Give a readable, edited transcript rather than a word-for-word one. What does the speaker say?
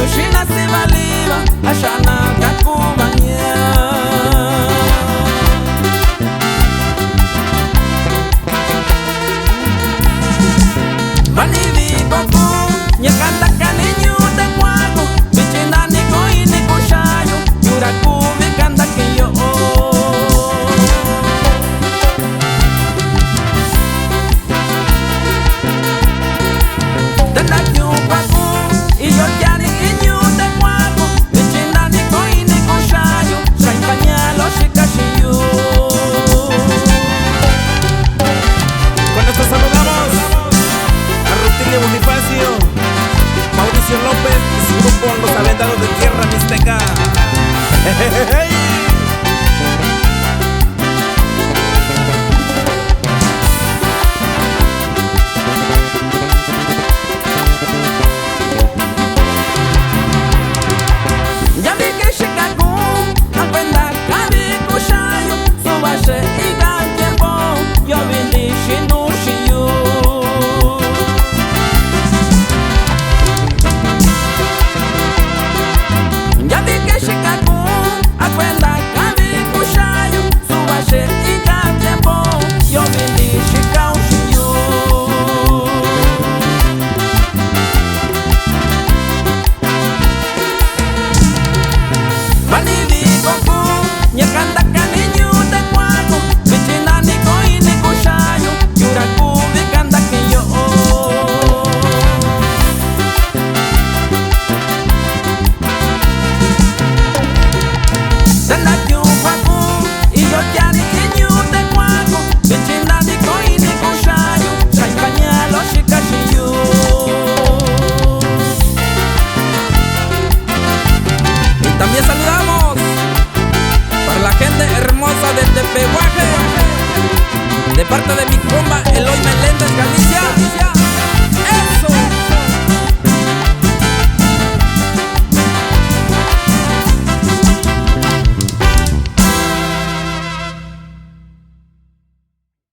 Yushina si baliva, ashana kakubanya. Manivi koku, nyakanda kaninyu de kwaku, bichina niko ini kushayo, yuraku vikanda kiyo. López y su grupo Los Aventados de Tierra Mixteca. Ya vi que Chicago, aprenda kabi kushayo, subashe igantebo, yo vindi shinushiyu. Chicago, aprenda kabi kushayo, subashe igantebo, yo vindi shikaushiyu. Manivi koku, nyakanda kaninyu de kwaku, bichina niko ini kushayo, yuraku vikanda kiyo. También saludamos para la gente hermosa de Tepehuaje, de parte de mi compa Eloy Meléndez, Galicia.